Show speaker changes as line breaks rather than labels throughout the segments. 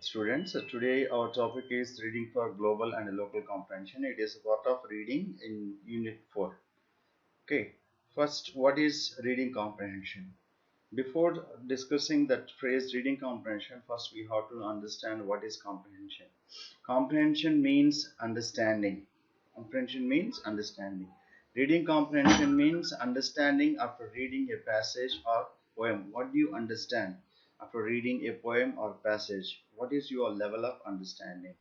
Students, today our topic is reading for global and local comprehension. It is a part of reading in unit 4. Okay, first, what is reading comprehension? Before discussing that phrase reading comprehension, first we have to understand what is comprehension. Comprehension means understanding. Comprehension means understanding. Reading comprehension means understanding after reading a passage or poem. What do you understand after reading a poem or passage? What is your level of understanding?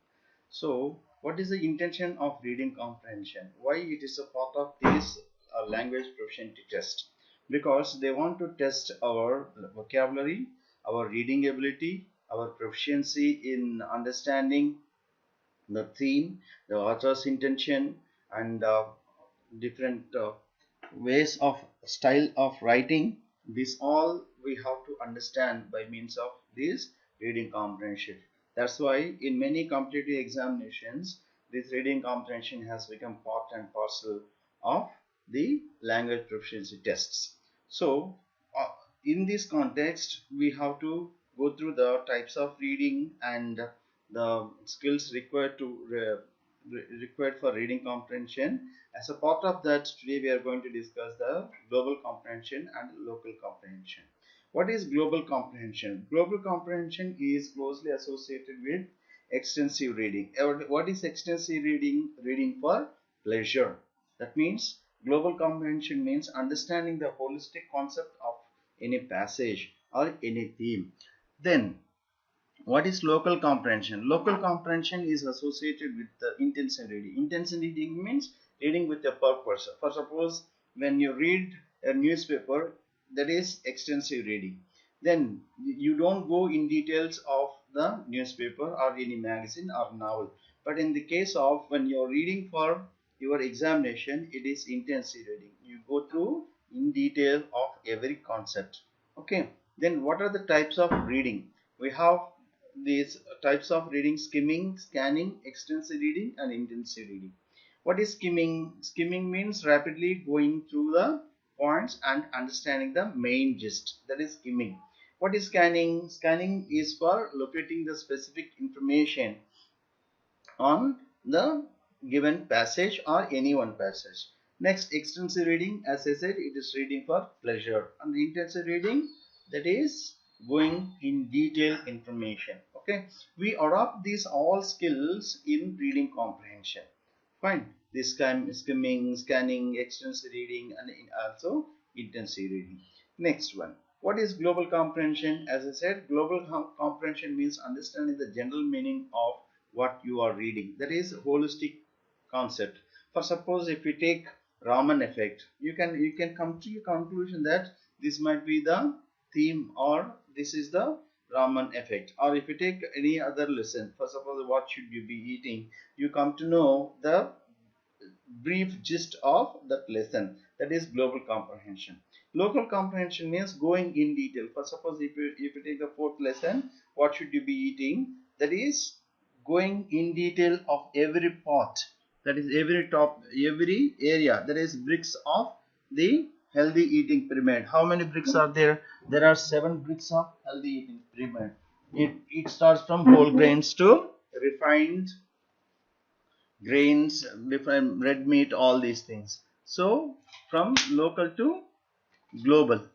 So, what is the intention of reading comprehension? Why it is a part of this language proficiency test? Because they want to test our vocabulary, our reading ability, our proficiency in understanding the theme, the author's intention, and different ways of style of writing. This all we have to understand by means of this reading comprehension. That's why in many competitive examinations, this reading comprehension has become part and parcel of the language proficiency tests. So, uh, in this context, we have to go through the types of reading and the skills required for reading comprehension. As a part of that, today we are going to discuss the global comprehension and local comprehension. What is global comprehension? Global comprehension is closely associated with extensive reading. What is extensive reading? Reading for pleasure. That means global comprehension means understanding the holistic concept of any passage or any theme. Then what is local comprehension? Local comprehension is associated with the intensive reading. Intensive reading means reading with a purpose. For suppose when you read a newspaper, that is extensive reading. Then you don't go in details of the newspaper or any magazine or novel. But in the case of when you're reading for your examination, it is intensive reading. You go through in detail of every concept. Okay. Then what are the types of reading? We have these types of reading: skimming, scanning, extensive reading, and intensive reading. What is skimming? Skimming means rapidly going through the points and understanding the main gist. That is skimming. What is scanning? Scanning is for locating the specific information on the given passage or any one passage. Next, extensive reading, as I said, it is reading for pleasure. And the intensive reading, that is going in detail information. Okay, we adopt these all skills in reading comprehension. Fine. This time skimming, scanning, extensive reading, and also intensive reading. Next one. What is global comprehension? As I said, global comprehension means understanding the general meaning of what you are reading. That is a holistic concept. For suppose if you take Raman effect, you can come to a conclusion that this might be the theme or this is the Raman effect. Or if you take any other lesson, for suppose what should you be eating, you come to know the brief gist of that lesson. That is global comprehension. Local comprehension means going in detail. For suppose if you take the fourth lesson, what should you be eating? That is going in detail of every part. That is every top, every area. That is bricks of the healthy eating pyramid. How many bricks are there? There are 7 bricks of healthy eating pyramid. It starts from whole grains to refined grains, different red meat, all these things. So from local to global,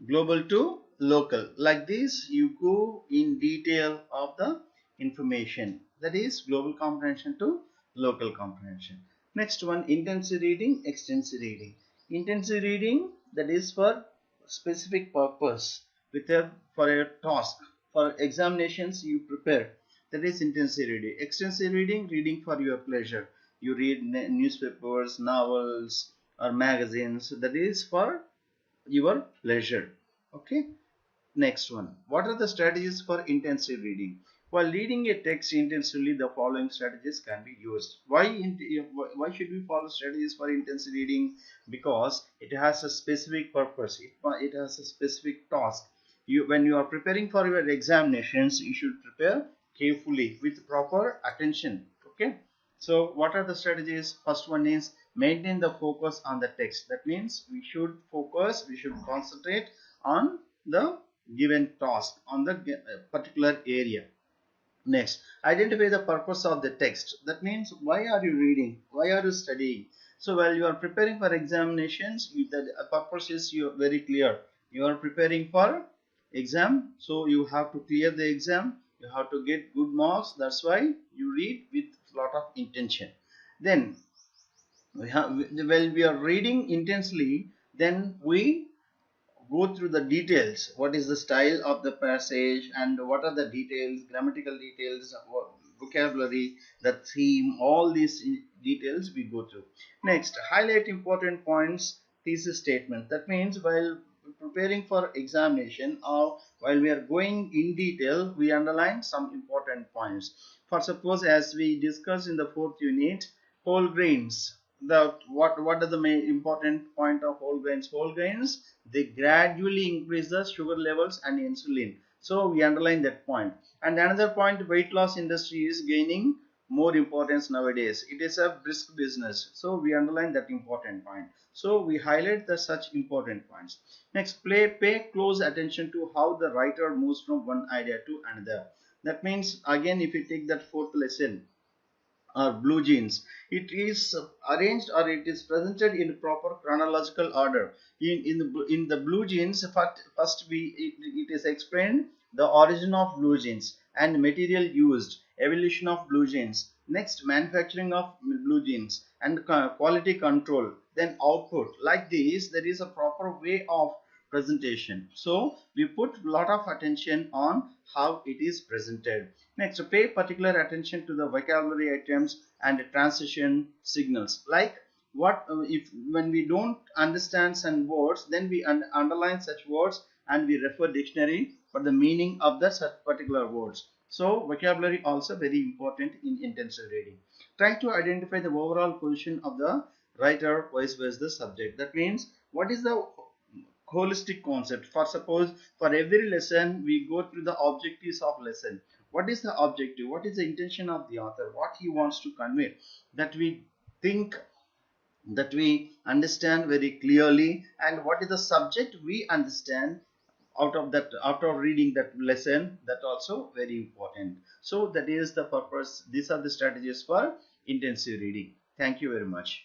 global to local, like this you go in detail of the information. That is global comprehension to local comprehension. Next one, intensive reading, extensive reading. Intensive reading, that is for specific purpose, with a for a task, for examinations you prepare. That is intensive reading. Extensive reading, reading for your pleasure. You read newspapers, novels, or magazines. That is for your pleasure. Okay. Next one. What are the strategies for intensive reading? While reading a text intensively, the following strategies can be used. Why should we follow strategies for intensive reading? Because it has a specific purpose. It has a specific task. When you are preparing for your examinations, you should prepare carefully with proper attention. Okay. So what are the strategies? First one is maintain the focus on the text. That means we should focus, we should concentrate on the given task on the particular area. Next, identify the purpose of the text. That means, why are you reading? Why are you studying? So while you are preparing for examinations, the purpose is very clear. You are preparing for exam, so you have to clear the exam. You have to get good marks. That's why you read with lot of intention. Then when we are reading intensely, then we go through the details. What is the style of the passage and what are the details, grammatical details, vocabulary, the theme, all these details we go through. Next, highlight important points, thesis statement. That means while preparing for examination or while we are going in detail, we underline some important points. For suppose, as we discussed in the fourth unit, whole grains, the what are the main important point of whole grains? Whole grains, they gradually increase the sugar levels and insulin, so we underline that point. And another point, weight loss industry is gaining more importance nowadays. It is a brisk business, so we underline that important point. So we highlight the such important points. Next, pay close attention to how the writer moves from one idea to another. That means, again, if you take that fourth lesson, or blue jeans, it is arranged or it is presented in proper chronological order. In the blue jeans, first it is explained the origin of blue jeans and material used, evolution of blue jeans, next manufacturing of blue jeans, and quality control, then output. Like this, there is a proper way of presentation, so we put a lot of attention on how it is presented. Next, pay particular attention to the vocabulary items and transition signals. Like what if when we don't understand some words, then we underline such words and we refer dictionary for the meaning of the such particular words. So vocabulary also very important in intensive reading. Try to identify the overall position of the writer vice versa the subject. That means, what is the holistic concept? For suppose, for every lesson we go through the objectives of lesson. What is the objective? What is the intention of the author? What he wants to convey? That we think, that we understand very clearly, and what is the subject we understand out of that, after reading that lesson, that also very important. So that is the purpose. These are the strategies for intensive reading. Thank you very much.